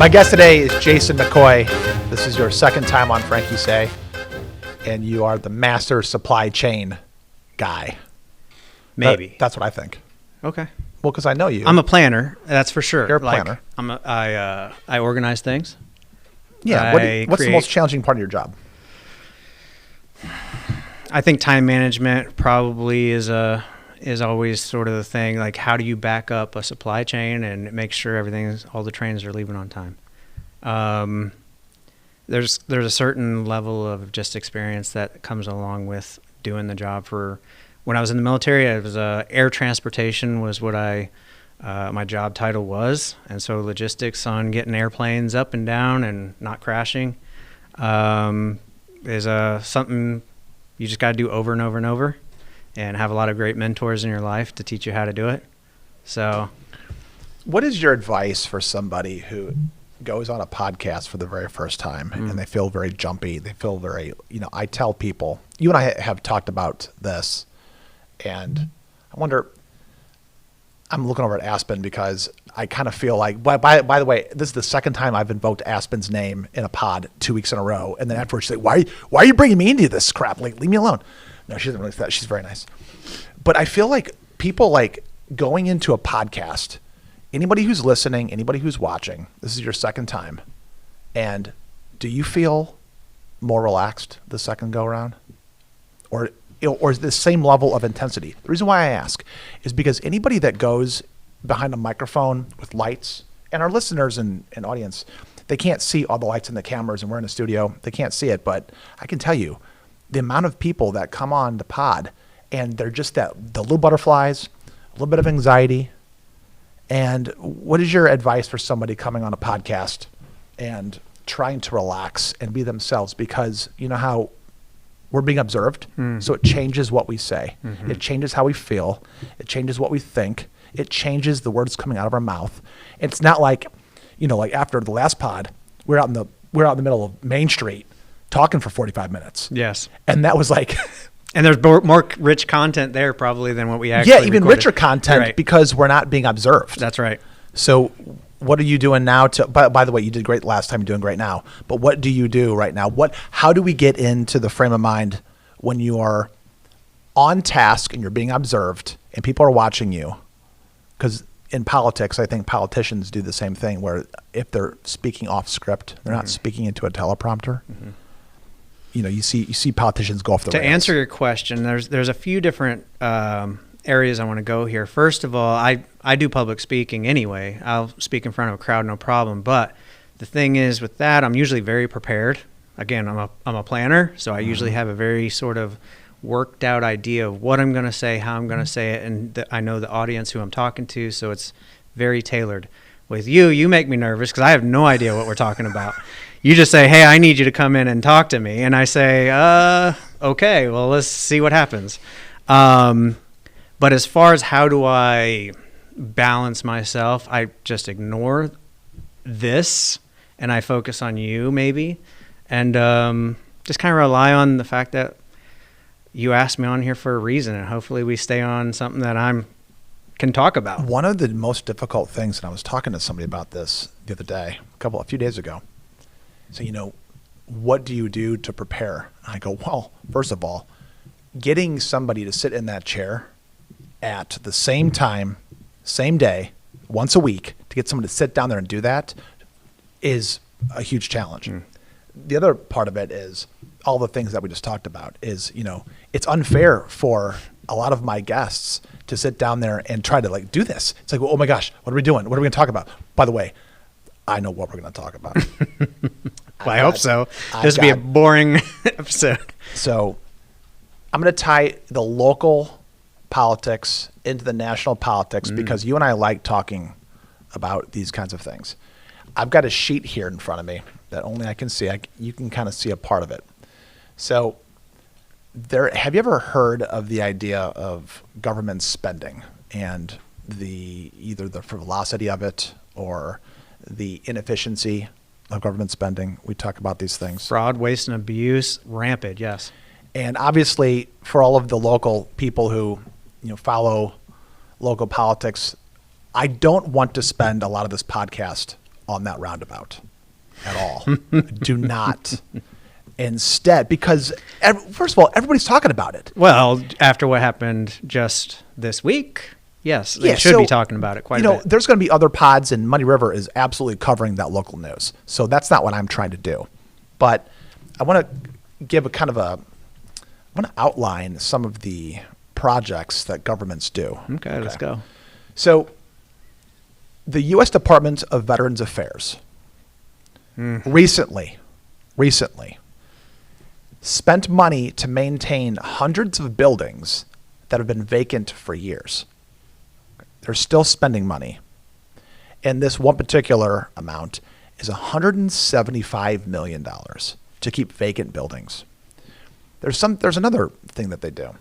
My guest today is Jason Mccoy. This is your second time on Frankie Say, and you are the master supply chain guy. Maybe. That's what I think. Okay. Well, because I know you. I'm a planner, that's for sure. You're a planner. I organize things. Yeah. What's the most challenging part of your job? I think time management probably is always sort of the thing. Like, how do you back up a supply chain and make sure all the trains are leaving on time? There's a certain level of just experience that comes along with doing the job. When I was in the military, it was air transportation was what my job title was, and so logistics on getting airplanes up and down and not crashing is something you just got to do over and over and over, and have a lot of great mentors in your life to teach you how to do it. So, what is your advice for somebody who goes on a podcast for the very first time and they feel very jumpy? They feel very, I tell people, you and I have talked about this, and I wonder, I'm looking over at Aspen because I kind of feel like, by the way, this is the second time I've invoked Aspen's name in a pod 2 weeks in a row. And then afterwards she's like, why are you bringing me into this crap? Like, leave me alone. No, she doesn't really say that. She's very nice. But I feel like people like going into a podcast, anybody who's listening, anybody who's watching, this is your second time. And do you feel more relaxed the second go around? Or is the same level of intensity? The reason why I ask is because anybody that goes behind a microphone with lights, and our listeners and audience, they can't see all the lights and the cameras, and we're in a studio, they can't see it, but I can tell you the amount of people that come on the pod and they're just the little butterflies, a little bit of anxiety. And what is your advice for somebody coming on a podcast and trying to relax and be themselves? Because you know how we're being observed, so it changes what we say. Mm-hmm. It changes how we feel. It changes what we think. It changes the words coming out of our mouth. It's not like, like after the last pod, we're out in the middle of Main Street talking for 45 minutes. Yes. And that was like... And there's more rich content there probably than what we actually even recorded. Richer content because we're not being observed. That's right. So what are you doing now by the way, you did great last time, you're doing great now, but what do you do right now? How do we get into the frame of mind when you are on task and you're being observed and people are watching you? Because in politics, I think politicians do the same thing where if they're speaking off script, they're not speaking into a teleprompter. Mm-hmm. You see politicians go off the rails. To answer your question, there's a few different areas I want to go here. First of all, I do public speaking anyway. I'll speak in front of a crowd, no problem. But the thing is with that, I'm usually very prepared. Again, I'm a planner, so I usually have a very sort of worked out idea of what I'm going to say, how I'm going to say it, and I know the audience who I'm talking to, so it's very tailored. With you make me nervous because I have no idea what we're talking about. You just say, hey, I need you to come in and talk to me. And I say, okay, well, let's see what happens. But as far as how do I balance myself, I just ignore this and I focus on you maybe. And just kind of rely on the fact that you asked me on here for a reason. And hopefully we stay on something that can talk about. One of the most difficult things, and I was talking to somebody about this the other day, a few days ago. So, what do you do to prepare? I go, well, first of all, getting somebody to sit in that chair at the same time, same day, once a week, to get someone to sit down there and do that is a huge challenge. The other part of it is all the things that we just talked about is, it's unfair for a lot of my guests to sit down there and try to do this. It's like, well, oh my gosh, what are we doing? What are we going to talk about? By the way, I know what we're going to talk about. Well, I hope so. This would be a boring episode. So I'm going to tie the local politics into the national politics because you and I like talking about these kinds of things. I've got a sheet here in front of me that only I can see. You can kind of see a part of it. So have you ever heard of the idea of government spending and either the velocity of it or the inefficiency of government spending? We talk about these things. Fraud, waste, and abuse, rampant, yes. And obviously, for all of the local people who follow local politics, I don't want to spend a lot of this podcast on that roundabout at all. Do not. Instead, because first of all, everybody's talking about it. Well, after what happened just this week, yes, they should be talking about it quite a bit. There's going to be other pods, and Muddy River is absolutely covering that local news. So that's not what I'm trying to do. But I want to give I want to outline some of the projects that governments do. Okay, let's go. So the U.S. Department of Veterans Affairs recently spent money to maintain hundreds of buildings that have been vacant for years. They're still spending money. And this one particular amount is $175 million to keep vacant buildings. There's another thing that they do.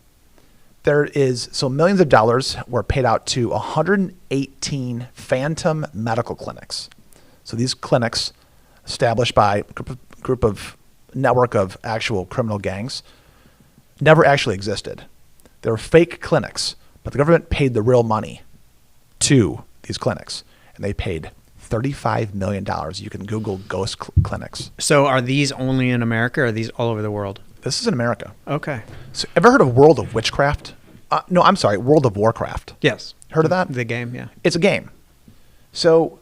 Millions of dollars were paid out to 118 phantom medical clinics. So these clinics, established by a network of actual criminal gangs, never actually existed. They were fake clinics, but the government paid the real money to these clinics, and they paid $35 million. You can Google ghost clinics. So are these only in America, or are these all over the world? This is in America. Okay. So ever heard of World of Witchcraft? No, I'm sorry, World of Warcraft. Yes. Heard of that? The game, yeah. It's a game. So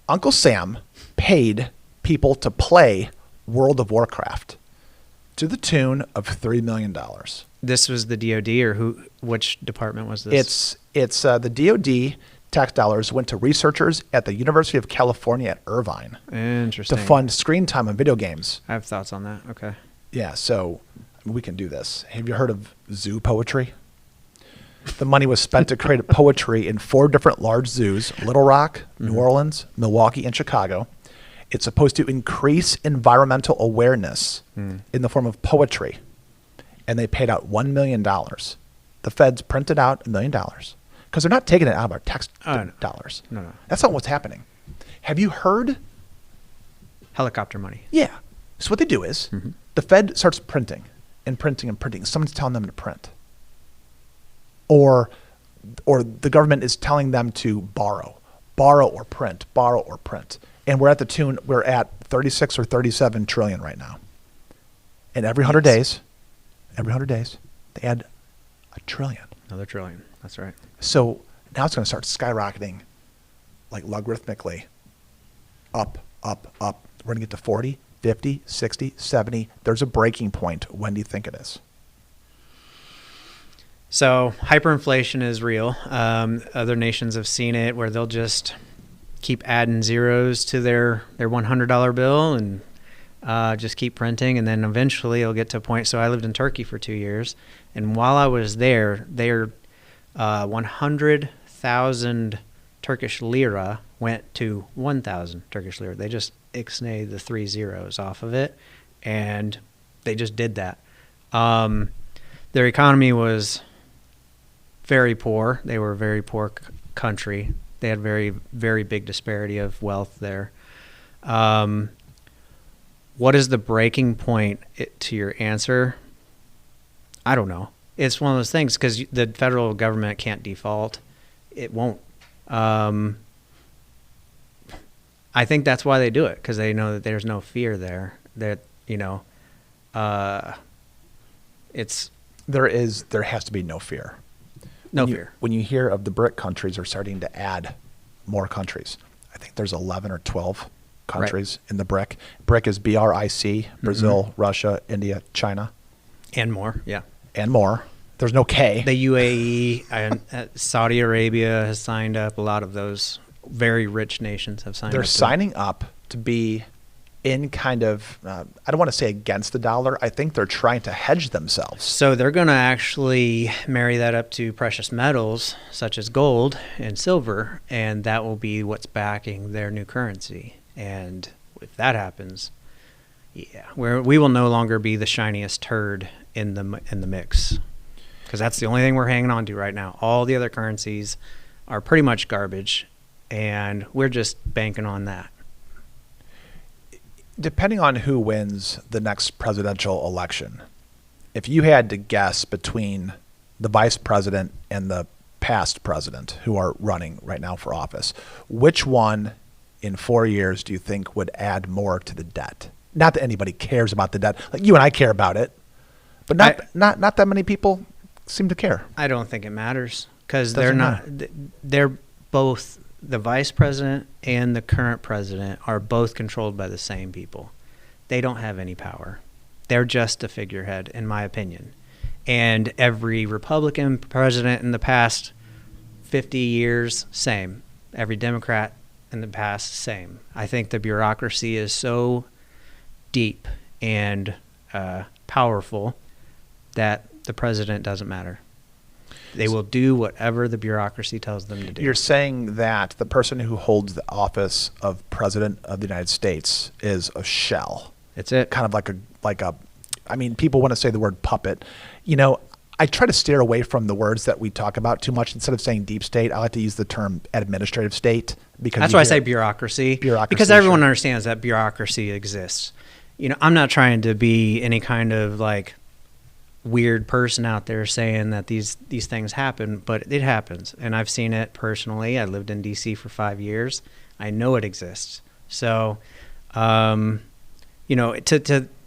Uncle Sam paid people to play World of Warcraft to the tune of $3 million. This was the DOD, or which department was this? It's the DOD tax dollars went to researchers at the University of California at Irvine. Interesting. To fund screen time on video games. I have thoughts on that. Okay. Yeah, so we can do this. Have you heard of zoo poetry? The money was spent to create poetry in 4 different large zoos: Little Rock, New Orleans, Milwaukee, and Chicago. It's supposed to increase environmental awareness in the form of poetry. And they paid out $1 million. The feds printed out $1 million because they're not taking it out of our tax dollars. No. That's not what's happening. Have you heard? Helicopter money. Yeah. So what they do is the Fed starts printing and printing and printing. Someone's telling them to print. Or the government is telling them to borrow or print. And we're at 36 or 37 trillion right now. And every 100 days, they add $1 trillion. Another trillion. That's right. So now it's going to start skyrocketing, like logarithmically, up. We're going to get to 40, 50, 60, 70. There's a breaking point. When do you think it is? So hyperinflation is real. Other nations have seen it where they'll just keep adding zeros to their $100 bill and just keep printing, and then eventually it'll get to a point. So I lived in Turkey for 2 years, and while I was there, their 100,000 Turkish lira went to 1,000 Turkish lira. They just ixnayed the 3 zeros off of it, and they just did that. Their economy was very poor. They were a very poor country. They had very, very big disparity of wealth there. What is the breaking point to your answer? I don't know. It's one of those things because the federal government can't default. It won't. I think that's why they do it, because they know that there's no fear there. That there has to be no fear. No fear. When you hear of the BRIC countries are starting to add more countries, I think there's 11 or 12 countries in the BRIC. BRIC is BRIC: Brazil, Russia, India, China, and more. Yeah, and more. There's no K. The UAE and Saudi Arabia has signed up. A lot of those very rich nations have signed up. They're signing up to be in kind of, I don't want to say against the dollar. I think they're trying to hedge themselves. So they're going to actually marry that up to precious metals such as gold and silver, and that will be what's backing their new currency. And if that happens, yeah, we will no longer be the shiniest turd in the mix, because that's the only thing we're hanging on to right now. All the other currencies are pretty much garbage, and we're just banking on that. Depending on who wins the next presidential election, if you had to guess between the vice president and the past president who are running right now for office, which one in 4 years do you think would add more to the debt? Not that anybody cares about the debt. Like you and I care about it, but not that many people seem to care. I don't think it matters because they're both the vice president and the current president are both controlled by the same people. They don't have any power. They're just a figurehead, in my opinion. And every Republican president in the past 50 years, same. Every Democrat in the past, same. I think the bureaucracy is so deep and powerful that the president doesn't matter. They will do whatever the bureaucracy tells them to do. You're saying that the person who holds the office of president of the United States is a shell. That's it. Kind of like a, I mean, people want to say the word puppet. You know, I try to steer away from the words that we talk about too much. Instead of saying deep state, I like to use the term administrative state. Because that's why I say bureaucracy. Because everyone understands that bureaucracy exists. You know, I'm not trying to be any kind of like weird person out there saying that these things happen, but it happens. And I've seen it personally. I lived in DC for 5 years. I know it exists. So, you know,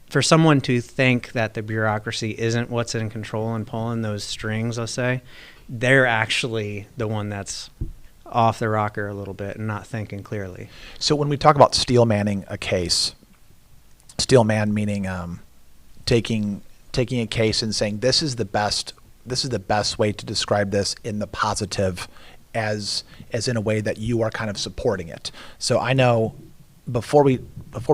for someone to think that the bureaucracy isn't what's in control and pulling those strings, let's say, they're actually the one that's off the rocker a little bit and not thinking clearly. So when we talk about steel manning a case, steel man meaning taking a case and saying this is the best way to describe this in the positive, as in a way that you are kind of supporting it. So I know before we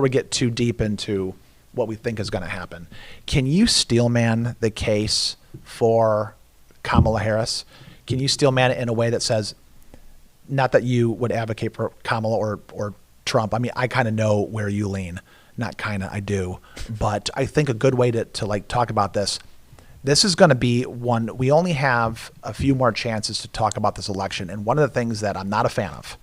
get too deep into what we think is going to happen, can you steel man the case for Kamala Harris? Can you steel man it in a way that says, not that you would advocate for Kamala or Trump. I mean, I kind of know where you lean. Not kind of, I do. But I think a good way to like talk about this is going to be one, we only have a few more chances to talk about this election. And one of the things that I'm not a fan of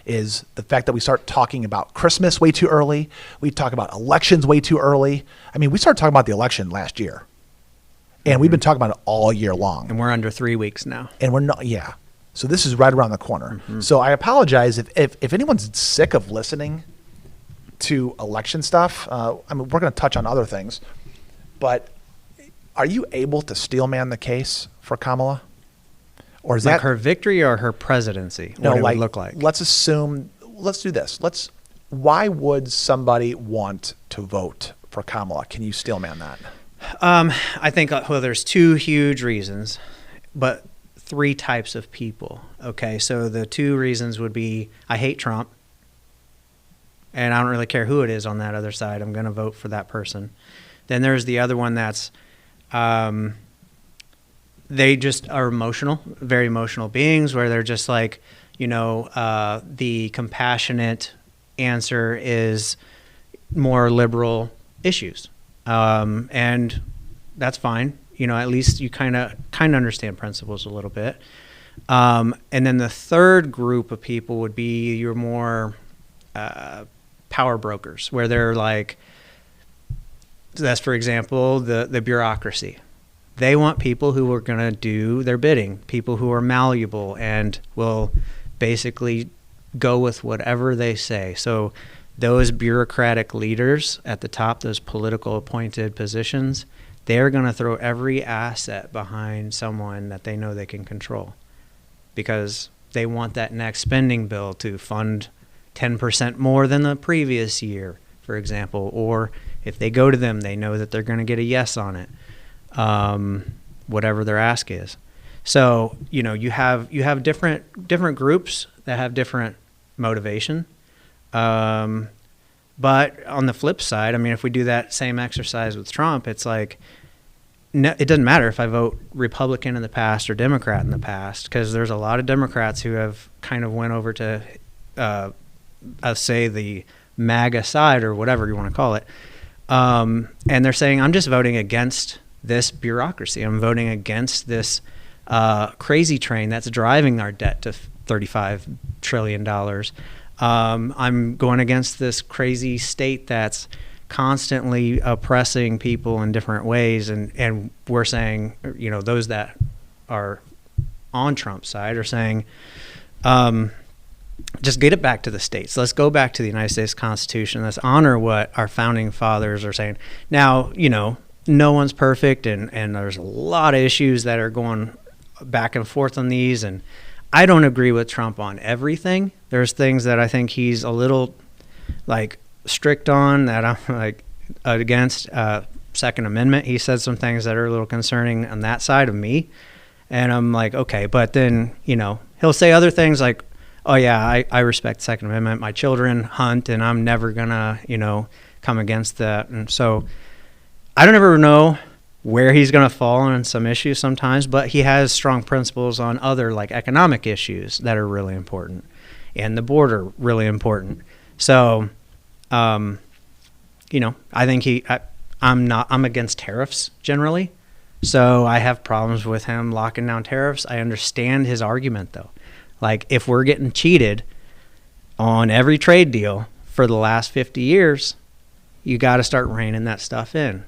is the fact that we start talking about Christmas way too early. We talk about elections way too early. I mean, we started talking about the election last year. And we've been talking about it all year long. And we're under 3 weeks now. And we're not, yeah. So this is right around the corner. So I apologize if anyone's sick of listening to election stuff. I mean, we're going to touch on other things. But are you able to steel man the case for Kamala? Or is like that her victory or her presidency? No, what it like, would look like. Let's do this. Why would somebody want to vote for Kamala? Can you steel man that? I think, well, there's two huge reasons, but 3 types of people. Okay, so the 2 reasons would be I hate Trump, and I don't really care who it is on that other side. I'm going to vote for that person. Then there's the other one that's they just are emotional, very emotional beings, where they're just like, you know, the compassionate answer is more liberal issues. And that's fine. You know, at least you kind of understand principles a little bit. And then the third group of people would be your more power brokers, where they're like, that's, for example, the bureaucracy. They want people who are going to do their bidding, people who are malleable and will basically go with whatever they say. So those bureaucratic leaders at the top, those political appointed positions, they're going to throw every asset behind someone that they know they can control because they want that next spending bill to fund 10% more than the previous year, for example. Or if they go to them, they know that they're going to get a yes on it, whatever their ask is. So, you know, you have different groups that have different motivation. But on the flip side, I mean, if we do that same exercise with Trump, it's like, no, it doesn't matter if I vote Republican in the past or Democrat in the past, because there's a lot of Democrats who have kind of went over to, say, the MAGA side or whatever you want to call it. And they're saying, I'm just voting against this bureaucracy. I'm voting against this crazy train that's driving our debt to $35 trillion. I'm going against this crazy state that's constantly oppressing people in different ways. And we're saying, you know, those that are on Trump's side are saying, just get it back to the states. Let's go back to the United States Constitution. Let's honor what our founding fathers are saying. Now, no one's perfect, and there's a lot of issues that are going back and forth on these, and I don't agree with Trump on everything. There's things that I think he's a little strict on that I'm against. Second Amendment, he said some things that are a little concerning on that side of me, and I'm like, okay, but then he'll say other things like, oh yeah, I respect the Second Amendment, my children hunt, and I'm never gonna come against that. And so I don't ever know where he's gonna fall on some issues sometimes, but he has strong principles on other economic issues that are really important, and the border really important. So I think I'm against tariffs generally, so I have problems with him locking down tariffs. I understand his argument though. If we're getting cheated on every trade deal for the last 50 years, you got to start reining that stuff in.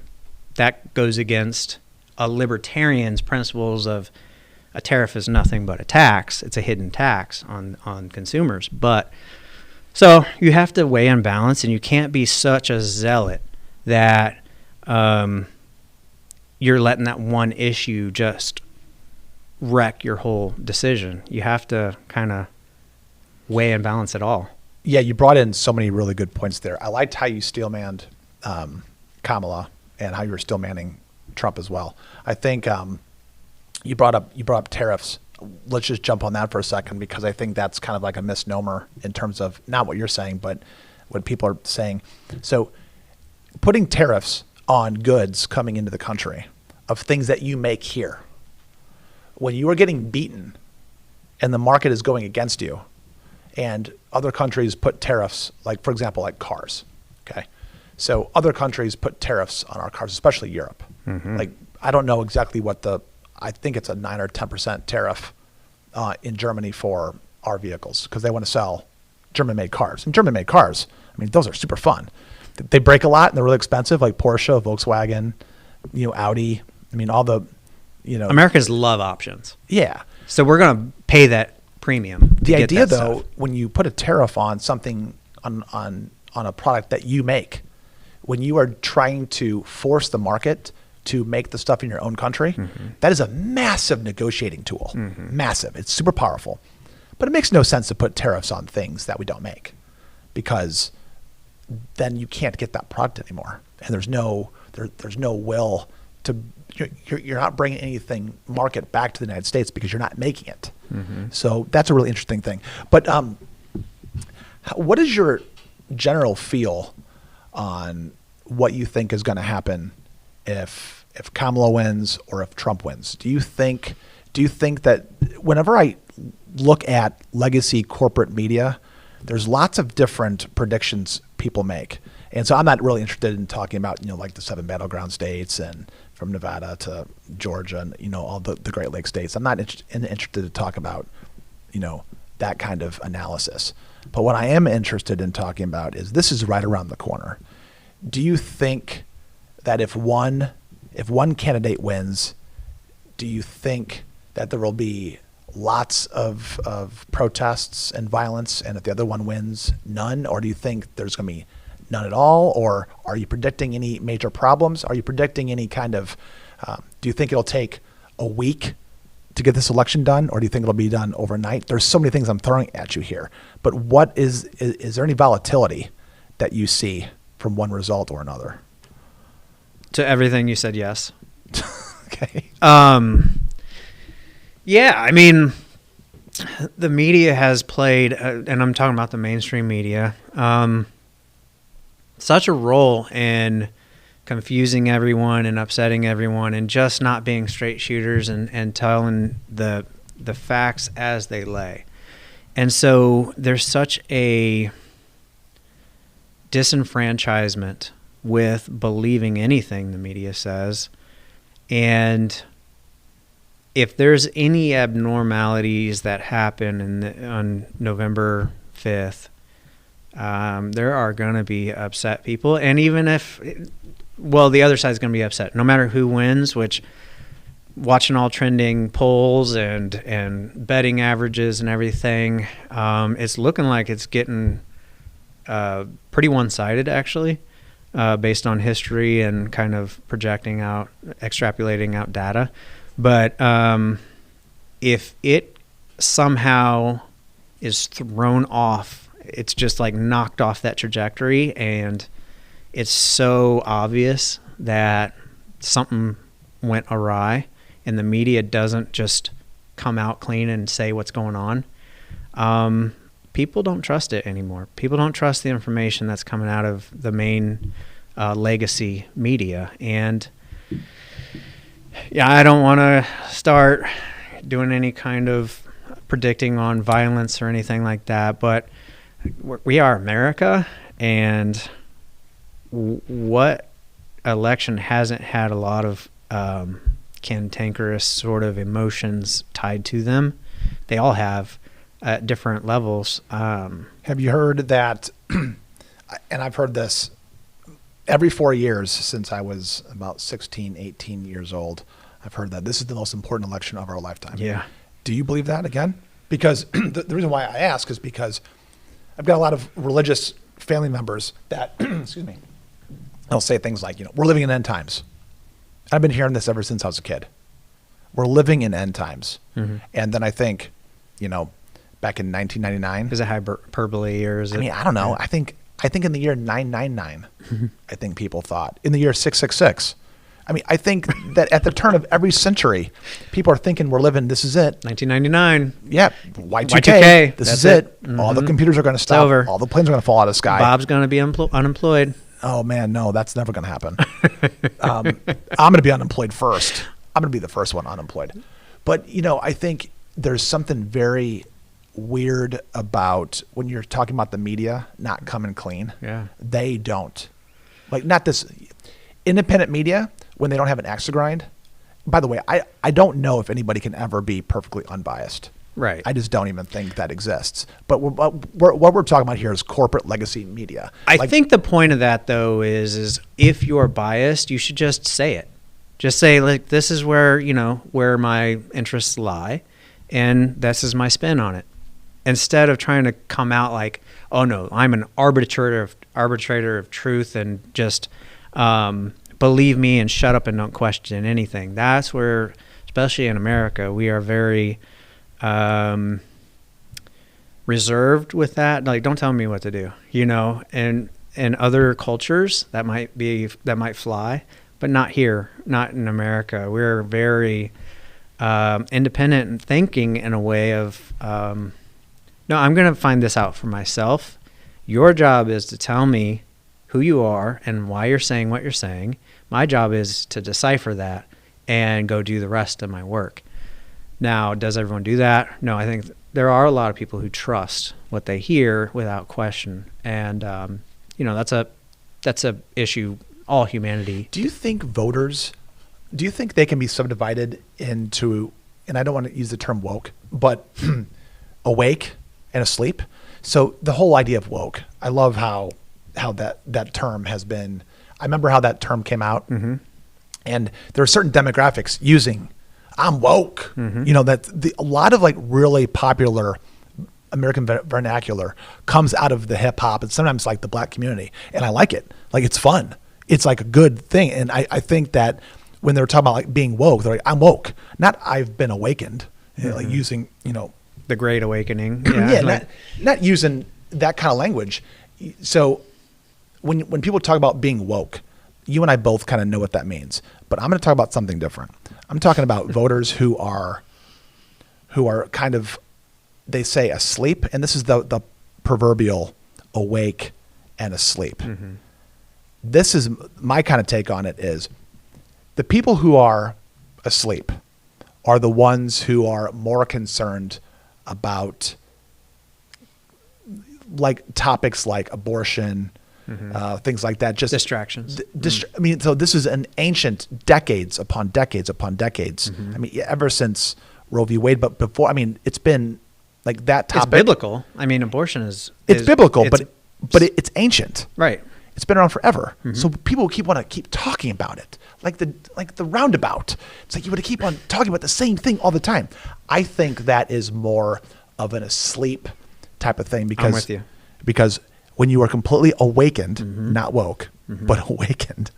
That goes against a libertarian's principles of a tariff is nothing but a tax. It's a hidden tax on consumers. But so you have to weigh and balance, and you can't be such a zealot that you're letting that one issue just wreck your whole decision. You have to kind of weigh and balance it all. Yeah, you brought in so many really good points there. I liked how you steelmanned Kamala and how you were steelmanning Trump as well. I think you brought up tariffs. Let's just jump on that for a second, because I think that's kind of like a misnomer in terms of not what you're saying, but what people are saying. So putting tariffs on goods coming into the country of things that you make here, when you are getting beaten and the market is going against you, and other countries put tariffs, for example, like cars, okay? So other countries put tariffs on our cars, especially Europe. Mm-hmm. I don't know exactly I think it's a 9 or 10% tariff in Germany for our vehicles, because they want to sell German-made cars. And German-made cars, those are super fun. They break a lot and they're really expensive, like Porsche, Volkswagen, Audi. All the Americans love options. Yeah. So we're going to pay that premium. The idea, though, when you put a tariff on something on a product that you make, when you are trying to force the market to make the stuff in your own country, mm-hmm. that is a massive negotiating tool. Mm-hmm. Massive. It's super powerful. But it makes no sense to put tariffs on things that we don't make, because then you can't get that product anymore. And there's no will to. You're not bringing anything market back to the United States because you're not making it. Mm-hmm. So that's a really interesting thing. But what is your general feel on what you think is going to happen if Kamala wins or if Trump wins? Do you think that whenever I look at legacy corporate media, there's lots of different predictions people make. And so I'm not really interested in talking about, the 7 battleground states and from Nevada to Georgia and, all the Great Lakes states. I'm not interested to talk about, that kind of analysis. But what I am interested in talking about is this is right around the corner. Do you think that if one candidate wins, do you think that there will be lots of protests and violence, and if the other one wins, none? Or do you think there's going to be none at all? Or are you predicting any major problems? Are you predicting any kind of, do you think it'll take a week to get this election done, or do you think it'll be done overnight? There's so many things I'm throwing at you here, but what is there any volatility that you see from one result or another? To everything you said, yes. Okay. Yeah, the media has played, and I'm talking about the mainstream media, such a role in confusing everyone and upsetting everyone and just not being straight shooters and telling the facts as they lay. And so there's such a disenfranchisement with believing anything the media says. And if there's any abnormalities that happen on November 5th, there are going to be upset people. And even if, the other side's going to be upset, no matter who wins, which watching all trending polls and betting averages and everything, it's looking like it's getting pretty one-sided, actually, based on history and kind of extrapolating out data. But if it somehow is thrown off, it's just like knocked off that trajectory, and it's so obvious that something went awry, and the media doesn't just come out clean and say what's going on, people don't trust it anymore. People don't trust the information that's coming out of the main legacy media. And yeah, I don't want to start doing any kind of predicting on violence or anything like that, but we are America, and what election hasn't had a lot of cantankerous sort of emotions tied to them? They all have at different levels. Have you heard that, and I've heard this every 4 years since I was about 16, 18 years old, I've heard that this is the most important election of our lifetime. Yeah. Do you believe that again? Because the reason why I ask is because I've got a lot of religious family members that, excuse me, they'll say things like, we're living in end times. I've been hearing this ever since I was a kid. We're living in end times. Mm-hmm. And then I think, back in 1999. Is it hyperbole or is it? I mean, I don't know. I think in the year 999, I think people thought. In the year 666. I mean, I think that at the turn of every century, people are thinking we're living, this is it. 1999. Yeah, Y2K. This is it. Mm-hmm. All the computers are going to stop. Over. All the planes are going to fall out of the sky. Bob's going to be unemployed. Oh, man, no, that's never going to happen. I'm going to be unemployed first. I'm going to be the first one unemployed. But, I think there's something very weird about when you're talking about the media not coming clean. Yeah. They don't. Like, not this independent media, when they don't have an axe to grind. By the way, I don't know if anybody can ever be perfectly unbiased. Right. I just don't even think that exists. But what we're talking about here is corporate legacy media. I think the point of that, though, is if you're biased, you should just say it. Just say, like, this is where, where my interests lie, and this is my spin on it. Instead of trying to come out like, oh, no, I'm an arbitrator of truth and just believe me and shut up and don't question anything. That's where, especially in America, we are very reserved with that. Like, don't tell me what to do, and in other cultures that might fly, but not here, not in America. We're very independent and thinking in a way of, no, I'm going to find this out for myself. Your job is to tell me who you are and why you're saying what you're saying. My job is to decipher that and go do the rest of my work. Now, does everyone do that? No, I think there are a lot of people who trust what they hear without question. And, that's a issue all humanity. Do you think they can be subdivided into, and I don't want to use the term woke, but awake and asleep? So the whole idea of woke, I love how that term has been. I remember how that term came out, mm-hmm. and there are certain demographics using "I'm woke." Mm-hmm. That a lot of like really popular American vernacular comes out of the hip hop and sometimes like the black community, and I like it. Like, it's fun. It's like a good thing, and I think that when they're talking about like being woke, they're like, "I'm woke," not "I've been awakened." Mm-hmm. Like using the Great Awakening. Yeah, not using that kind of language. So when people talk about being woke, you and I both kind of know what that means. But I'm going to talk about something different. I'm talking about voters who are kind of, they say, asleep, and this is the proverbial awake and asleep. Mm-hmm. This is my kind of take on it is the people who are asleep are the ones who are more concerned about like topics like abortion, mm-hmm. Things like that. Just distractions. I mean, so this is an ancient decades upon decades upon decades. Mm-hmm. I mean, ever since Roe v. Wade, but before, I mean, it's been like that topic. It's biblical. I mean, abortion is biblical, but it's ancient. Right. It's been around forever. So people want to keep talking about it. Like the roundabout. It's like you want to keep on talking about the same thing all the time. I think that is more of an asleep type of thing because I'm with you. Because when you are completely awakened, not woke, but awakened,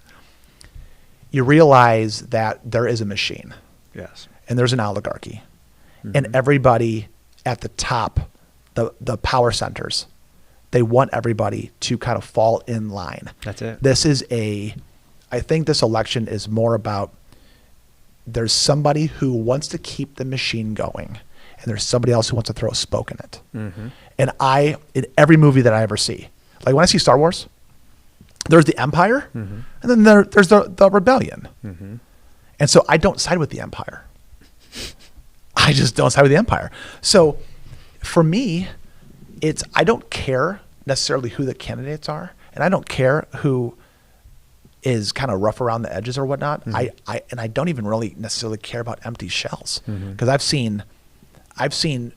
you realize that there is a machine. Yes. And there's an oligarchy. And everybody at the top, the power centers, they want everybody to kind of fall in line. That's it. I think this election is more about there's somebody who wants to keep the machine going, and there's somebody else who wants to throw a spoke in it. And in every movie that I ever see, like when I see Star Wars, there's the Empire, and then there's the rebellion. And so I don't side with the Empire. I just don't side with the Empire. So for me, I don't care necessarily who the candidates are, and I don't care who is kind of rough around the edges or whatnot. I don't even really necessarily care about empty shells because I've seen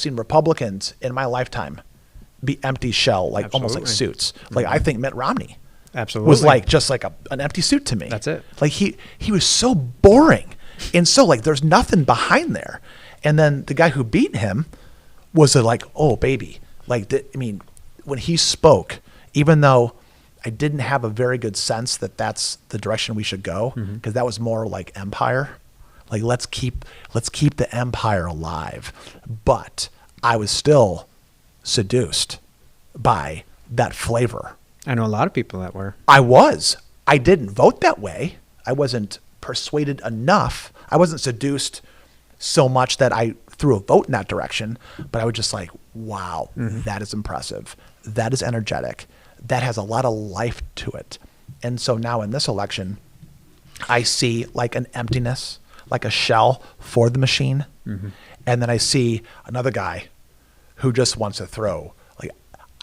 Republicans in my lifetime be empty shell, like almost like suits. Like I think Mitt Romney was like just like an empty suit to me. That's it. Like he was so boring, and so like there's nothing behind there. And then the guy who beat him was like, oh baby, like I mean, when he spoke, even though I didn't have a very good sense that that's the direction we should go, because that was more like empire. Like let's keep the empire alive. But I was still seduced by that flavor. I know a lot of people that were. I didn't vote that way. I wasn't persuaded enough. I wasn't seduced so much that I threw a vote in that direction, but I was just like, wow, that is impressive. That is energetic. That has a lot of life to it. And so now in this election, I see like an emptiness, like a shell for the machine. And then I see another guy who just wants to throw. Like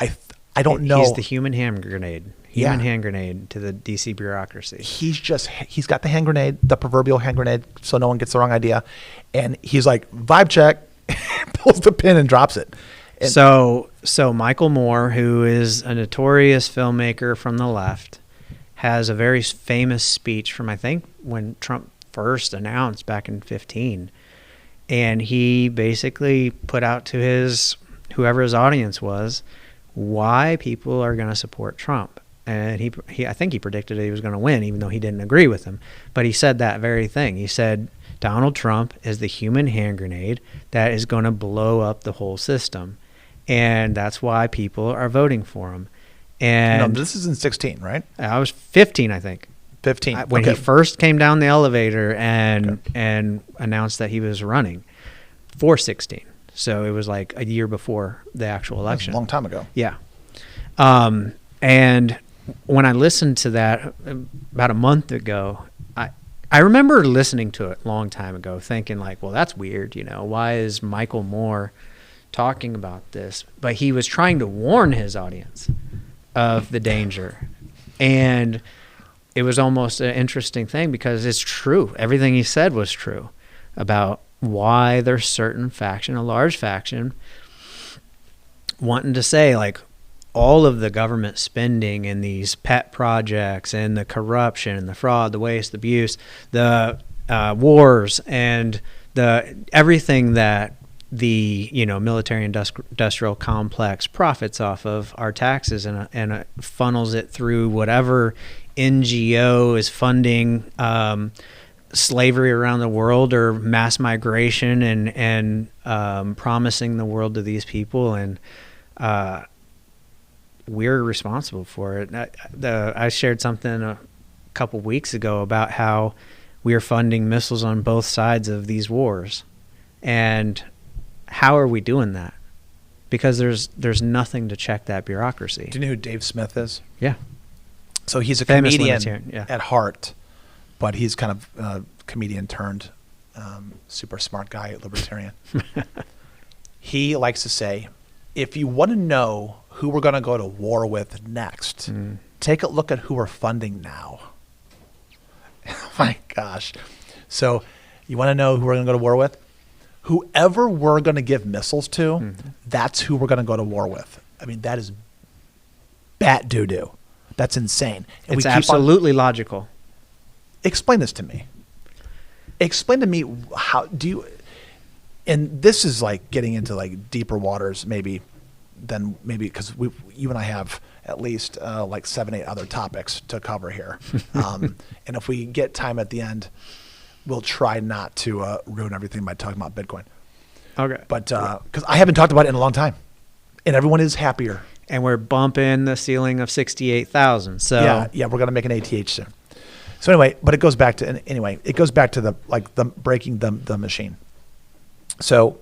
I don't know. He's the human hand grenade. Hand grenade to the DC bureaucracy. He's got the hand grenade, the proverbial hand grenade, so no one gets the wrong idea. And he's like, vibe check, pulls the pin and drops it. And so Michael Moore, who is a notorious filmmaker from the left, has a very famous speech from, I think, when Trump first announced back in 2015. And he basically put out to whoever his audience was, why people are going to support Trump. And I think he predicted that he was going to win, even though he didn't agree with him. But he said that very thing. He said Donald Trump is the human hand grenade that is going to blow up the whole system. And that's why people are voting for him. And no, this is in 16, right? I was 15, I think. 15. When he first came down the elevator and announced that he was running for 16. So it was like a year before the actual election. That's a long time ago. Yeah. And when I listened to that about a month ago, I remember listening to it a long time ago thinking like, well, that's weird. Why is Michael Moore talking about this? But he was trying to warn his audience of the danger. And it was almost an interesting thing because it's true. Everything he said was true about why there's certain faction, a large faction, wanting to say like all of the government spending and these pet projects and the corruption and the fraud, the waste, the abuse, the wars and the everything that the military industrial complex profits off of our taxes and funnels it through whatever NGO is funding slavery around the world or mass migration and promising the world to these people, and we're responsible for it. I shared something a couple weeks ago about how we are funding missiles on both sides of these wars, and how are we doing that? Because there's nothing to check that bureaucracy. Do you know who Dave Smith is? Yeah. So he's a famous comedian at heart, but he's kind of a comedian turned super smart guy, libertarian. He likes to say, if you want to know who we're going to go to war with next, take a look at who we're funding now. Oh my gosh. So you want to know who we're going to go to war with? Whoever we're going to give missiles to, that's who we're going to go to war with. I mean, that is bat doo-doo. That's insane. And It's absolutely logical. Explain this to me. Explain to me how do you, and this is like getting into like deeper waters maybe because you and I have at least like 7-8 other topics to cover here. And if we get time at the end, we'll try not to ruin everything by talking about Bitcoin. Okay. But because I haven't talked about it in a long time, and everyone is happier. And we're bumping the ceiling of 68,000. So yeah, we're gonna make an ATH soon. So anyway, but it goes back to the breaking the machine. So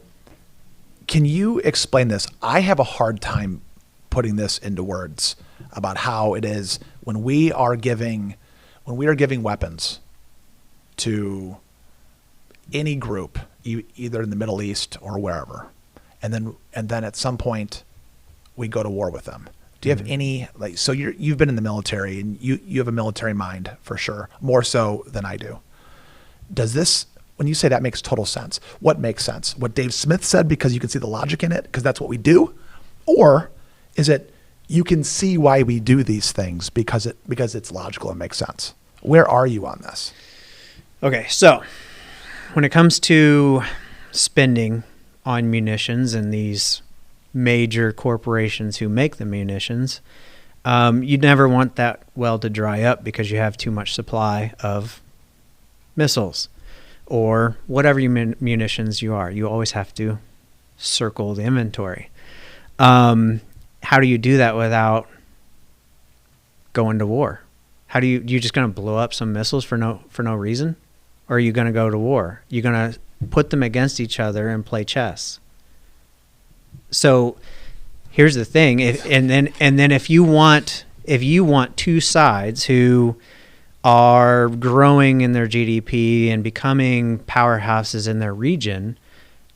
can you explain this? I have a hard time putting this into words about how it is when we are giving weapons to any group, either in the Middle East or wherever, and then at some point we go to war with them. Do you have any, like, so you've been in the military and you have a military mind for sure, more so than I do. Does this, when you say that makes total sense, what makes sense? What Dave Smith said because you can see the logic in it because that's what we do? Or is it you can see why we do these things because it's logical and makes sense? Where are you on this? Okay, so when it comes to spending on munitions and these major corporations who make the munitions, you'd never want that well to dry up because you have too much supply of missiles or whatever munitions you are. You always have to circle the inventory. How do you do that without going to war? How do you just going to blow up some missiles for no reason? Or are you going to go to war? You're going to put them against each other and play chess. So here's the thing, and then if you want two sides who are growing in their GDP and becoming powerhouses in their region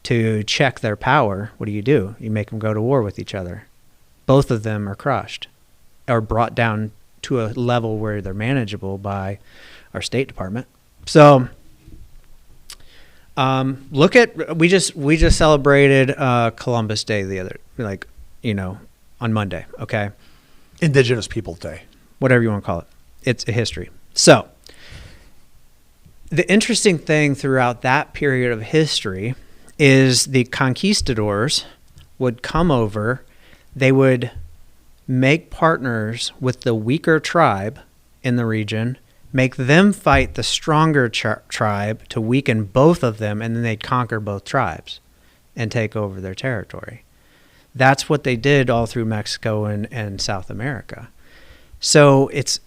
to check their power, what do? You make them go to war with each other. Both of them are crushed or brought down to a level where they're manageable by our State Department. So we just celebrated Columbus Day on Monday, okay? Indigenous Peoples Day. Whatever you want to call it. It's a history. So the interesting thing throughout that period of history is the conquistadors would come over, they would make partners with the weaker tribe in the region, make them fight the stronger tribe to weaken both of them, and then they'd conquer both tribes and take over their territory. That's what they did all through Mexico and South America. So it's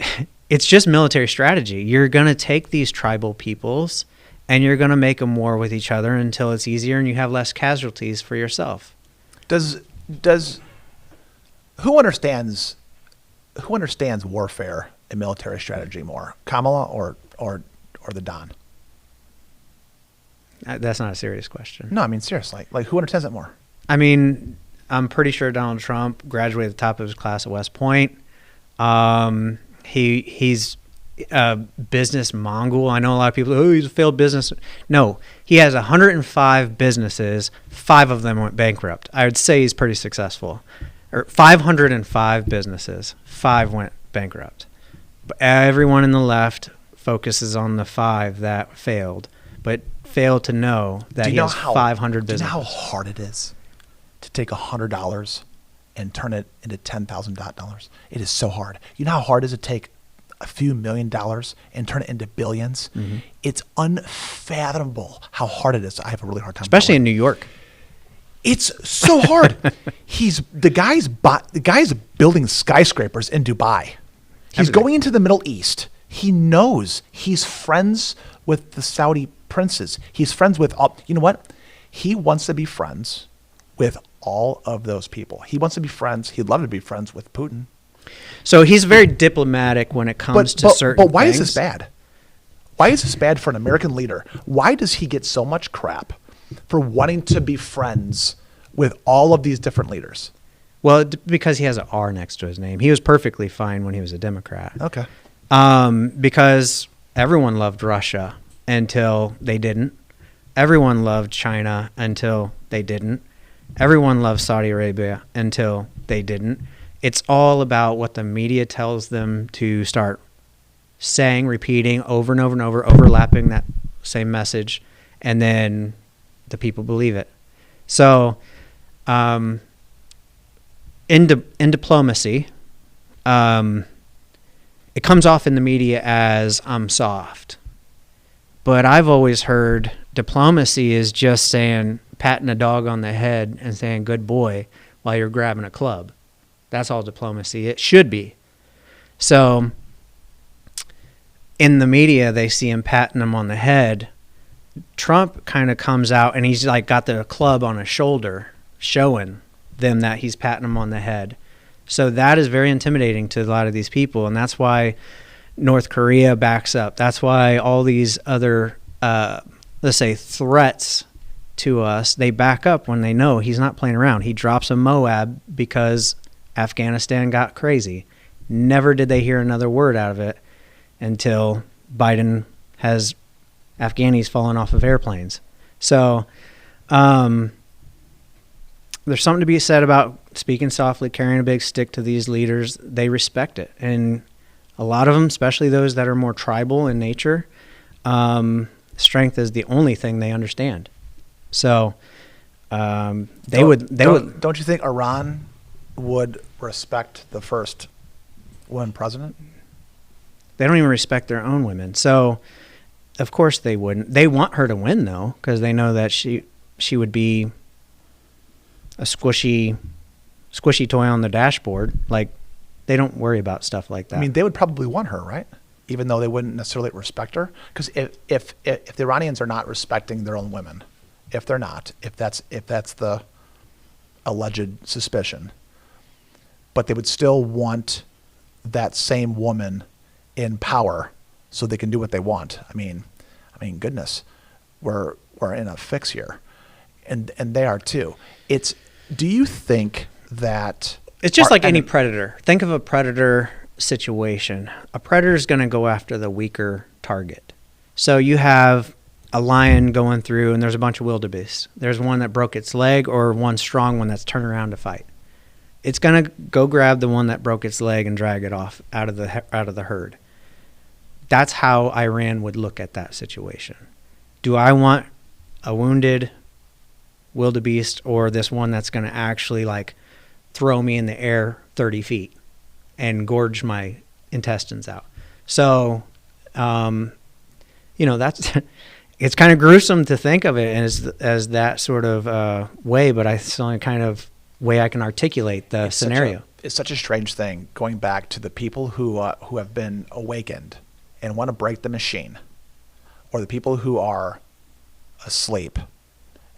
just military strategy. You're going to take these tribal peoples and you're going to make them war with each other until it's easier and you have less casualties for yourself. Does who understands warfare and military strategy more, Kamala or the Don? That's not a serious question. No, I mean seriously. Like, who understands it more? I mean, I'm pretty sure Donald Trump graduated at the top of his class at West Point. He's a business mongol. I know a lot of people, he's a failed business. No, he has 105 businesses. 5 of them went bankrupt. I would say he's pretty successful. Or 505 businesses, 5 went bankrupt. But everyone in the left focuses on the 5 that failed, but failed to know that he has 500 businesses. Do you know how hard it is to take $100 and turn it into $10,000? It is so hard. You know how hard it is to take a few $1 million and turn it into billions? Mm-hmm. It's unfathomable how hard it is. I have a really hard time. Especially in New York. It's so hard. The guy's building skyscrapers in Dubai. He's going into the Middle East. He knows he's friends with the Saudi princes. He's friends with all. You know what? He wants to be friends with all of those people. He wants to be friends. He'd love to be friends with Putin. So he's very diplomatic when it comes to certain things. But why is this bad? Why is this bad for an American leader? Why does he get so much crap for wanting to be friends with all of these different leaders? Well, because he has an R next to his name. He was perfectly fine when he was a Democrat. Okay. Because everyone loved Russia until they didn't. Everyone loved China until they didn't. Everyone loved Saudi Arabia until they didn't. It's all about what the media tells them to start saying, repeating over and over and over, overlapping that same message, and then the people believe it. So in diplomacy, it comes off in the media as I'm soft. But I've always heard diplomacy is just saying, patting a dog on the head and saying good boy while you're grabbing a club. That's all diplomacy. It should be. So in the media, they see him patting him on the head. Trump kind of comes out and he's like got the club on his shoulder, showing them that he's patting him on the head. So that is very intimidating to a lot of these people, and that's why North Korea backs up. That's why all these other, let's say, threats to us, they back up when they know he's not playing around. He drops a Moab because Afghanistan got crazy. Never did they hear another word out of it until Biden has Afghanis falling off of airplanes. So there's something to be said about speaking softly, carrying a big stick to these leaders. They respect it. And a lot of them, especially those that are more tribal in nature, strength is the only thing they understand. So don't you think Iran would respect the first woman president? They don't even respect their own women. So of course they wouldn't. They want her to win though, because they know that she would be a squishy toy on the dashboard. Like, they don't worry about stuff like that. I mean, they would probably want her, right? Even though they wouldn't necessarily respect her, because if the Iranians are not respecting their own women, if that's the alleged suspicion, but they would still want that same woman in power so they can do what they want. I mean, goodness, we're in a fix here, and they are too. Do you think that it's just like any predator? Think of a predator situation. A predator is going to go after the weaker target. So you have a lion going through, and there's a bunch of wildebeest. There's one that broke its leg, or one strong one that's turned around to fight. It's going to go grab the one that broke its leg and drag it off out of the herd. That's how Iran would look at that situation. Do I want a wounded wildebeest, or this one that's going to actually like throw me in the air 30 feet and gorge my intestines out? So, that's it's kind of gruesome to think of it as that sort of way, but it's the only kind of way I can articulate the scenario. It's such a strange thing, going back to the people who have been awakened and want to break the machine, or the people who are asleep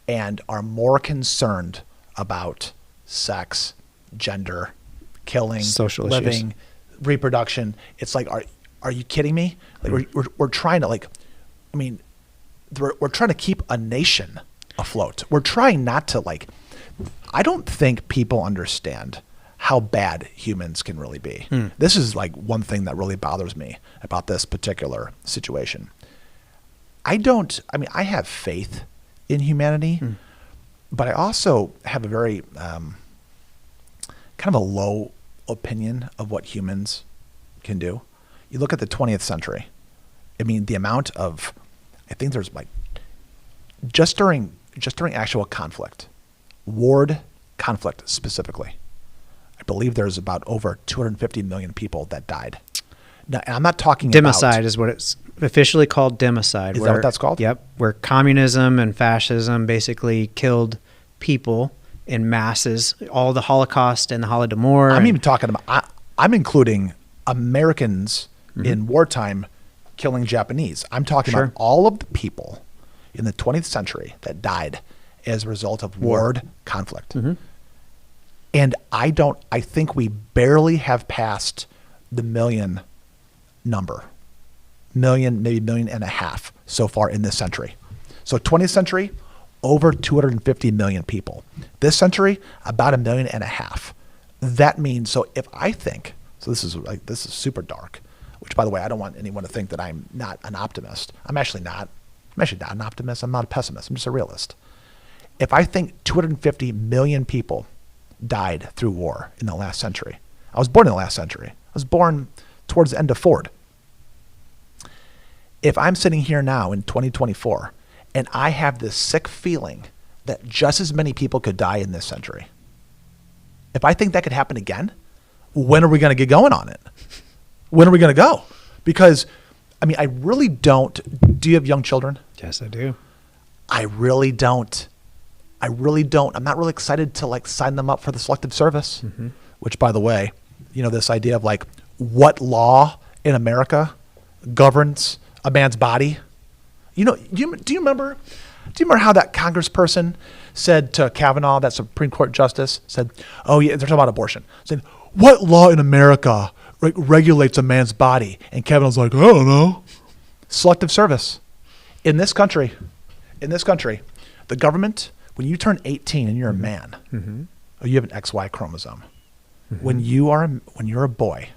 and are more concerned about sex, gender, killing, social living, issues, reproduction. It's like, are you kidding me? Like, we're trying to we're trying to keep a nation afloat. We're trying not to I don't think people understand how bad humans can really be. This is like one thing that really bothers me about this particular situation. I have faith in humanity, but I also have a very kind of a low opinion of what humans can do. You look at the 20th century. I mean, the amount of, I think there's just during actual conflict, warred conflict specifically, I believe there's about over 250 million people that died. Now, and I'm not talking democide is what it's officially called. Democide. Is that what that's called? Yep. Where communism and fascism basically killed people in masses. All the Holocaust and the Holodomor. I'm even talking about, I'm including Americans in wartime killing Japanese. I'm talking about all of the people in the 20th century that died as a result of warred conflict. And I think we barely have passed the million number. Million, maybe 1.5 million so far in this century. So 20th century, over 250 million people. This century, about 1.5 million. That means, so if I think, so this is super dark, which by the way, I don't want anyone to think that I'm not an optimist. I'm actually not an optimist. I'm not a pessimist. I'm just a realist. If I think 250 million people died through war in the last century, I was born in the last century. I was born towards the end of Ford. If I'm sitting here now in 2024 and I have this sick feeling that just as many people could die in this century, if I think that could happen again, when are we going to get going on it? When are we going to go? Because, I mean, I really don't. Do you have young children? Yes, I do. I really don't. I'm not really excited to like sign them up for the selective service, which, by the way, you know, this idea of like what law in America governs a man's body. You know, do you remember how that congressperson said to Kavanaugh, that Supreme Court justice, said, oh yeah, they're talking about abortion, saying, what law in America regulates a man's body? And Kavanaugh's like, I don't know. Selective service. In this country, the government, when you turn 18 and you're a man, or you have an XY chromosome, when you're a boy,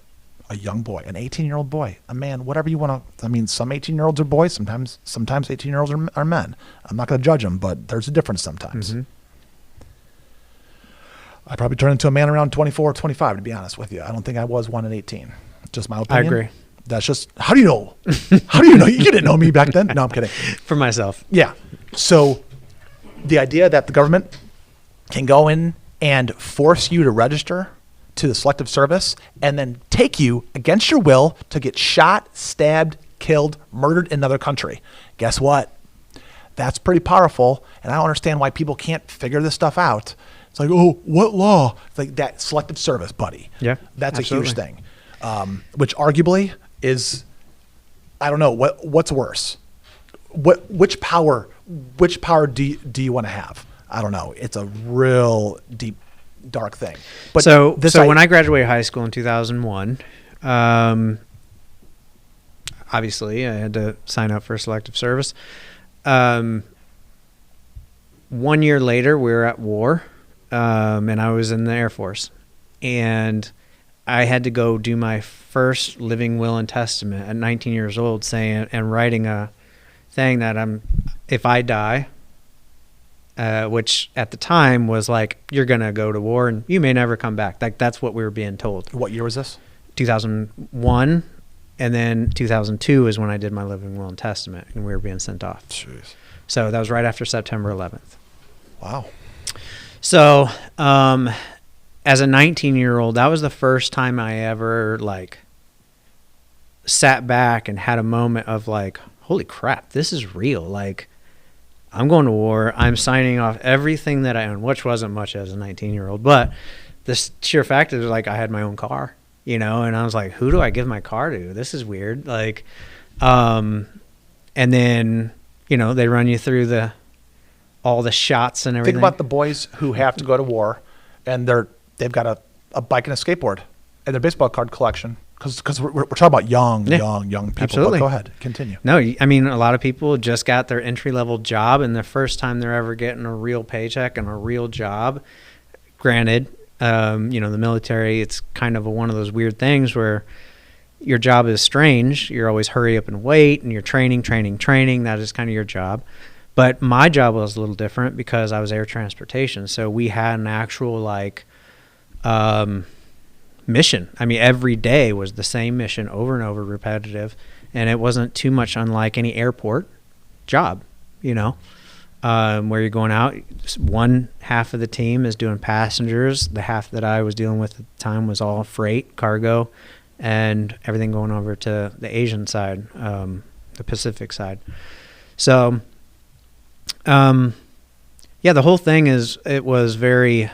a young boy, an 18-year-old boy, a man, whatever you want to. I mean, some 18-year-olds are boys. Sometimes 18-year-olds are men. I'm not going to judge them, but there's a difference sometimes. I probably turned into a man around 24 or 25, to be honest with you. I don't think I was one at 18. Just my opinion. I agree. That's just, how do you know? How do you know? You didn't know me back then. No, I'm kidding. For myself. Yeah. So the idea that the government can go in and force you to register to the selective service and then take you against your will to get shot, stabbed, killed, murdered in another country. Guess what? That's pretty powerful. And I don't understand why people can't figure this stuff out. It's like, oh, what law? It's like that selective service, buddy. Yeah. That's absolutely. a huge thing. Which arguably is, I don't know, what's worse? Which power do you want to have? I don't know. It's a real deep, dark thing. But so when I graduated high school in 2001, obviously I had to sign up for selective service. 1 year later, we were at war, and I was in the Air Force, and I had to go do my first living will and testament at 19 years old, saying and writing a thing that if I die, which at the time was like, you're going to go to war and you may never come back. Like, that's what we were being told. What year was this? 2001. And then 2002 is when I did my living will and testament and we were being sent off. Jeez. So that was right after September 11th. Wow. So, as a 19-year-old, that was the first time I ever like sat back and had a moment of like, holy crap, this is real. Like, I'm going to war. I'm signing off everything that I own, which wasn't much as a 19-year-old. But the sheer fact is, like, I had my own car, you know, and I was like, who do I give my car to? This is weird. Like, and then, you know, they run you through all the shots and everything. Think about the boys who have to go to war and they've got a bike and a skateboard and their baseball card collection. Because we're talking about young people. Absolutely. But go ahead, continue. No, I mean, a lot of people just got their entry-level job, and the first time they're ever getting a real paycheck and a real job. Granted, you know, the military, it's kind of one of those weird things where your job is strange. You're always hurry up and wait, and you're training. That is kind of your job. But my job was a little different because I was air transportation. So we had an actual, like, mission. I mean, every day was the same mission over and over, repetitive, and it wasn't too much unlike any airport job, you know, where you're going out. One half of the team is doing passengers. The half that I was dealing with at the time was all freight, cargo, and everything going over to the Asian side, the Pacific side. So, yeah, the whole thing it was very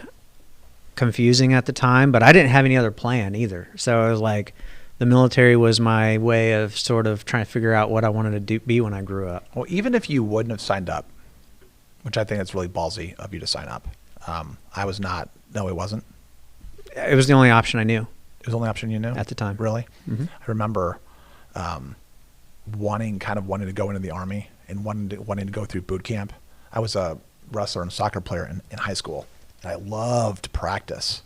confusing at the time, but I didn't have any other plan either. So I was like, the military was my way of sort of trying to figure out what I wanted to be when I grew up. Well, even if you wouldn't have signed up, which I think it's really ballsy of you to sign up, I was not. No, it wasn't. It was the only option I knew. It was the only option you knew? At the time. Really? Mm-hmm. I remember wanting to go into the Army and wanting to go through boot camp. I was a wrestler and soccer player in high school. And I loved practice.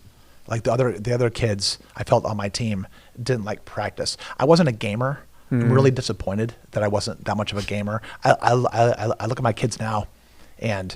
Like the other kids I felt on my team didn't like practice. I wasn't a gamer. I'm really disappointed that I wasn't that much of a gamer. I look at my kids now and,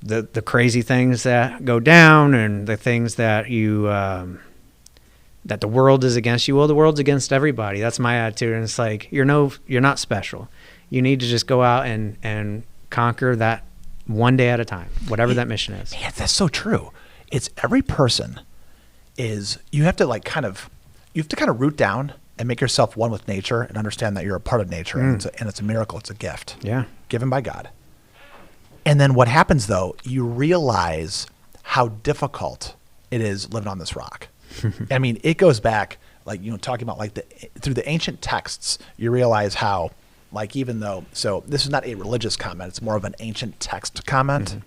the crazy things that go down and the things that you that the world is against you. Well, the world's against everybody. That's my attitude. And it's like, you're not special. You need to just go out and conquer that one day at a time, whatever that mission is. Man, that's so true. It's every person you have to kind of root down and make yourself one with nature and understand that you're a part of nature and it's a miracle. It's a gift. Yeah. Given by God. And then what happens though, you realize how difficult it is living on this rock. I mean, it goes back talking about through the ancient texts, you realize how even though, so this is not a religious comment, it's more of an ancient text comment.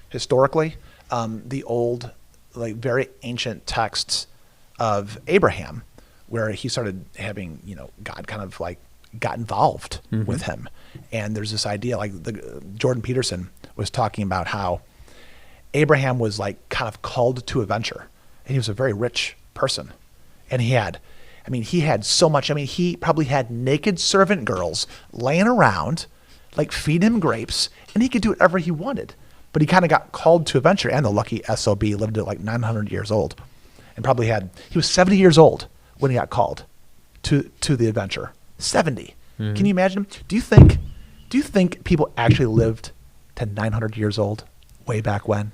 Historically, the old, very ancient texts of Abraham, where he started having, God kind of got involved with him. And there's this idea, Jordan Peterson was talking about how Abraham was kind of called to a venture. And he was a very rich person. And he had so much. He probably had naked servant girls laying around, feeding him grapes, and he could do whatever he wanted. But he kind of got called to a venture, and the lucky SOB lived at 900 years old. And he was 70 years old when he got called to the adventure. 70. Can you imagine? Do you think people actually lived to 900 years old way back when?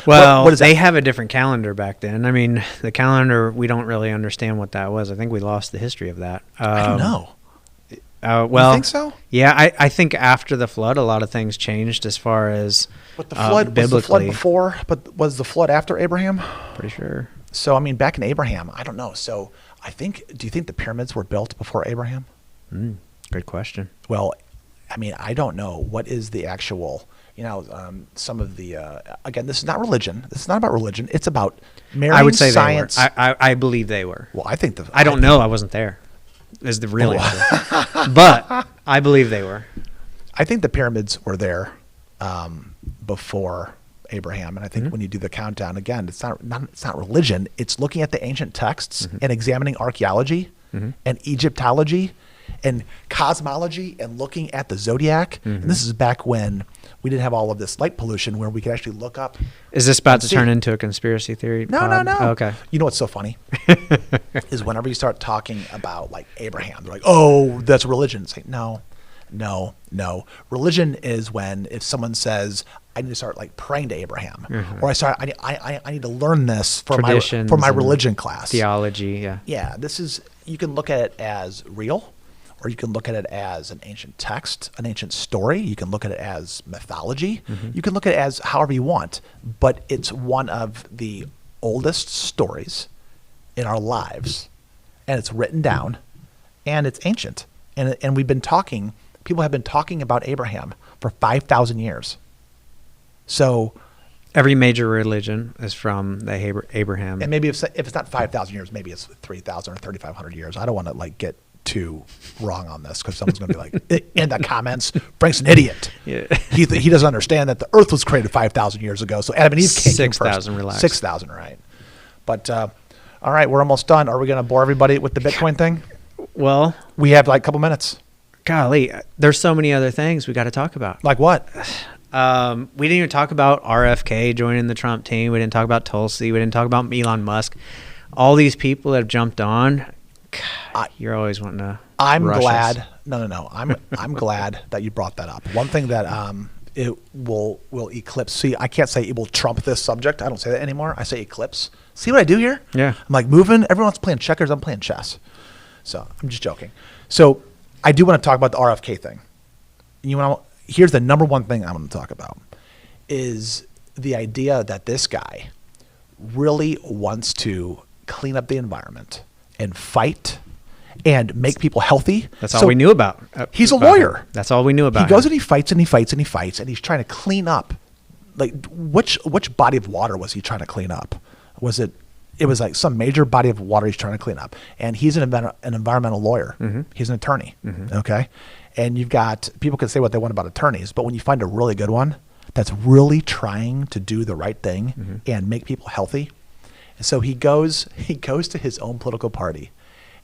Well, what they have a different calendar back then. I mean, the calendar, we don't really understand what that was. I think we lost the history of that. I don't know. Well, you think so? Yeah, I think after the flood, a lot of things changed as far as but the flood, biblically. Was the flood before, but was the flood after Abraham? Pretty sure. So, back in Abraham, I don't know. So, do you think the pyramids were built before Abraham? Good question. Well, I don't know. What is the actual, some of the, again, this is not religion. This is not about religion. It's about marrying I would say science. They were. I believe they were. Well, I think I don't know. I wasn't there. Is the real answer. But I believe they were. I think the pyramids were there before Abraham, and I think when you do the countdown again, it's not religion. It's looking at the ancient texts and examining archaeology and Egyptology and cosmology and looking at the zodiac. And this is back when we didn't have all of this light pollution, where we could actually look up. Is this about to turn into a conspiracy theory? No. Oh, okay. You know what's so funny is whenever you start talking about Abraham, they're like, "Oh, that's religion." It's like, no. Religion is if someone says, "I need to start praying to Abraham," or I need to learn this for my religion class. Theology, yeah. Yeah, you can look at it as real, or you can look at it as an ancient text, an ancient story. You can look at it as mythology. You can look at it as however you want, but it's one of the oldest stories in our lives, and it's written down, and it's ancient. And people have been talking about Abraham for 5,000 years. So every major religion is from the Abraham. And maybe if it's not 5,000 years, maybe it's 3,000 or 3,500 years. I don't want to get too wrong on this, because someone's going to be in the comments, Frank's an idiot. Yeah. He doesn't understand that the earth was created 5,000 years ago. So Adam and Eve came 6,000, relax. 6,000, right. But all right, we're almost done. Are we going to bore everybody with the Bitcoin thing? Well, we have a couple minutes. Golly, there's so many other things we got to talk about. Like what? We didn't even talk about RFK joining the Trump team. We didn't talk about Tulsi. We didn't talk about Elon Musk. All these people that have jumped on. God, you're always wanting to. I'm glad. Us. No. I'm glad that you brought that up. One thing that it will eclipse. See, I can't say it will trump this subject. I don't say that anymore. I say eclipse. See what I do here? Yeah. I'm moving. Everyone's playing checkers. I'm playing chess. So I'm just joking. So I do want to talk about the RFK thing. Here's the number one thing I want to talk about is the idea that this guy really wants to clean up the environment and fight and make people healthy. That's all we knew about. He's a lawyer. That's all we knew about. He goes and he fights and he fights and he fights, and he's trying to clean up. Which body of water was he trying to clean up? It was some major body of water he's trying to clean up. And he's an environmental lawyer. He's an attorney. Okay. And you've got, people can say what they want about attorneys, but when you find a really good one that's really trying to do the right thing and make people healthy. And so he goes to his own political party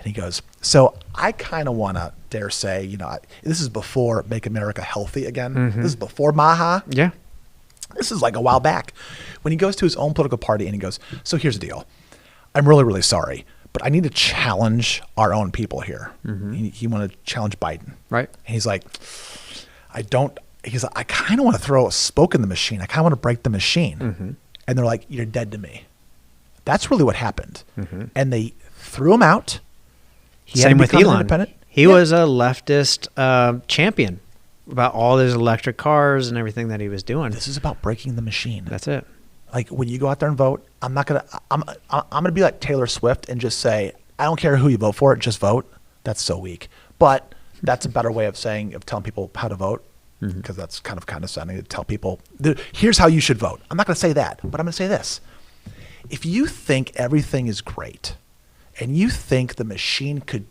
and he goes, so I kind of want to dare say, this is before Make America Healthy Again. This is before Maha. Yeah. This is like a while back when he goes to his own political party and he goes, so here's the deal. I'm really, really sorry, but I need to challenge our own people here. He wanted to challenge Biden. Right. And he's like, he's like, I kind of want to throw a spoke in the machine. I kind of want to break the machine. And they're like, you're dead to me. That's really what happened. And they threw him out. Same with Elon. He was a leftist champion about all his electric cars and everything that he was doing. This is about breaking the machine. That's it. Like when you go out there and vote, I'm gonna be like Taylor Swift and just say, I don't care who you vote for, just vote. That's so weak. But that's a better way of telling people how to vote, because that's kind of condescending to tell people, here's how you should vote. I'm not gonna say that, but I'm gonna say this. If you think everything is great and you think the machine could,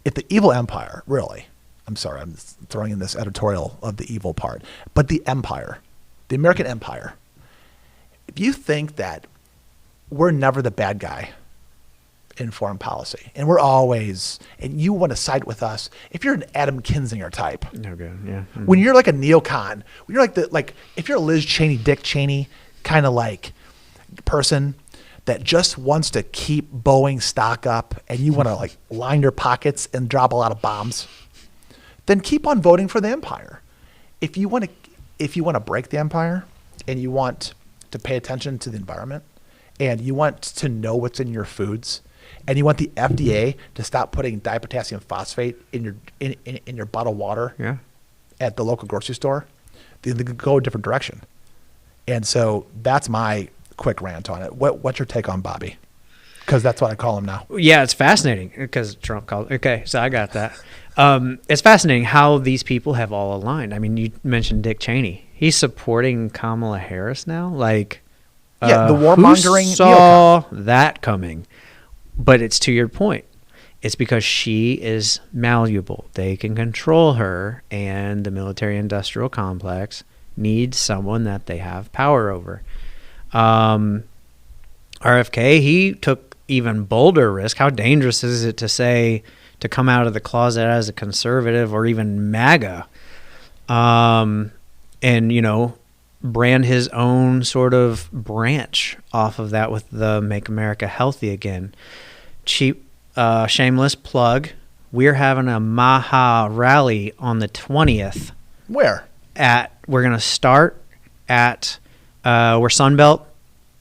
if the evil empire, really, I'm sorry, I'm throwing in this editorial of the evil part, but the empire, the American empire, if you think that we're never the bad guy in foreign policy and we're always, and you want to side with us, if you're an Adam Kinzinger type, Okay, yeah. when you're like a neocon, when you're like if you're a Liz Cheney, Dick Cheney kind of like person that just wants to keep Boeing stock up and you want to like line your pockets and drop a lot of bombs, then keep on voting for the empire. If you want to break the empire and you want to pay attention to the environment and you want to know what's in your foods and you want the FDA to stop putting dipotassium phosphate in your bottled water at the local grocery store, then go a different direction. And so that's my quick rant on it. What's your take on Bobby? Because that's what I call him now. Yeah, it's fascinating because Trump called. Okay, so I got that. It's fascinating how these people have all aligned. I mean, you mentioned Dick Cheney. He's supporting Kamala Harris now. Like, the warmongering. Who saw that coming? But it's to your point. It's because she is malleable. They can control her, and the military-industrial complex needs someone that they have power over. RFK, he took even bolder risk. How dangerous is it to come out of the closet as a conservative or even MAGA, and brand his own sort of branch off of that with the Make America Healthy Again. Cheap, shameless plug. We're having a Maha rally on the 20th. Where? We're going to start at where Sunbelt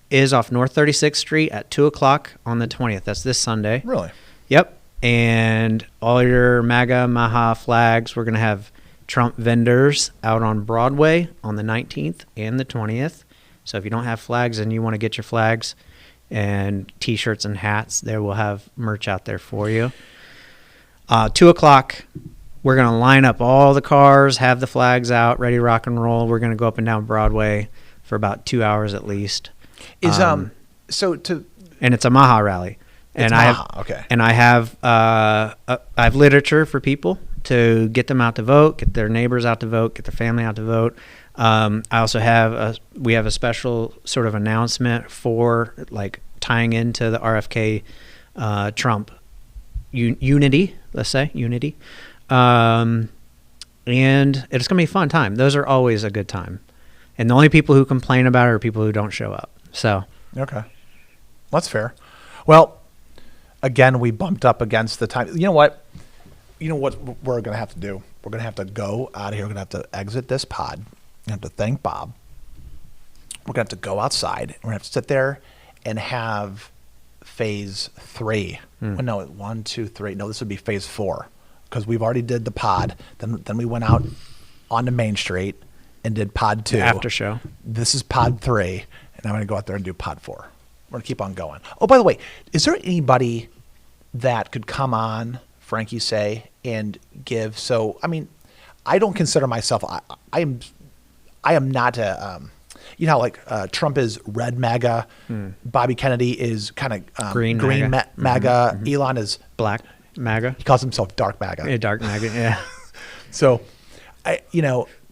is off North 36th Street at 2 o'clock on the 20th. That's this Sunday. Really? Yep. And all your MAGA, Maha flags. We're going to have Trump vendors out on Broadway on the 19th and the 20th. So if you don't have flags and you want to get your flags and T-shirts and hats, there we'll have merch out there for you. 2 o'clock, we're going to line up all the cars, have the flags out, ready to rock and roll. We're going to go up and down Broadway for about 2 hours at least. And it's a Maha rally. And I have literature for people to get them out to vote, get their neighbors out to vote, get their family out to vote. I also have we have a special sort of announcement for like tying into the RFK Trump unity, let's say unity. And it's going to be a fun time. Those are always a good time. And the only people who complain about it are people who don't show up. So okay, that's fair. Well, again, we bumped up against the time. You know what we're going to have to do? We're going to have to go out of here. We're going to have to exit this pod. We're going to have to thank Bob. We're going to have to go outside. We're going to have to sit there and have phase 3. Well, no, 1, 2, 3. No, this would be phase 4 because we've already did the pod. Then we went out onto Main Street and did pod 2. After show. This is pod 3, and I'm going to go out there and do pod 4. We're going to keep on going. Oh, by the way, is there anybody that could come on, Frankie, say, and give? So, I mean, I don't consider myself. I am not a. Like Trump is red MAGA, Bobby Kennedy is kind of green MAGA. Elon is black MAGA. He calls himself dark MAGA. Yeah, dark MAGA. Yeah. So,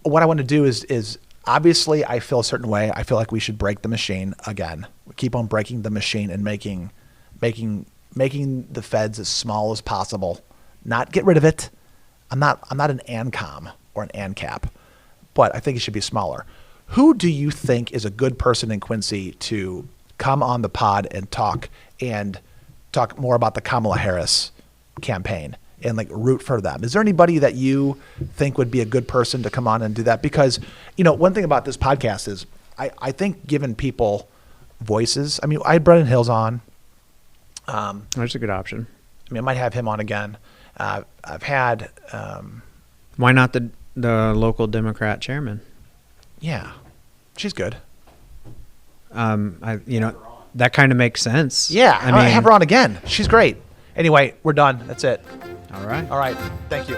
what I want to do is obviously I feel a certain way. I feel like we should break the machine again. We keep on breaking the machine and making the feds as small as possible. Not get rid of it. I'm not an ANCOM or an ANCAP, but I think it should be smaller. Who do you think is a good person in Quincy to come on the pod and talk more about the Kamala Harris campaign and like root for them? Is there anybody that you think would be a good person to come on and do that? Because, one thing about this podcast is I think giving people voices. I mean, I had Brennan Hills on. That's a good option. I might have him on again. I've had. Why not the local Democrat chairman? Yeah, she's good. That kind of makes sense. Yeah, I have her on again. She's great. Anyway, we're done. That's it. All right. All right. Thank you.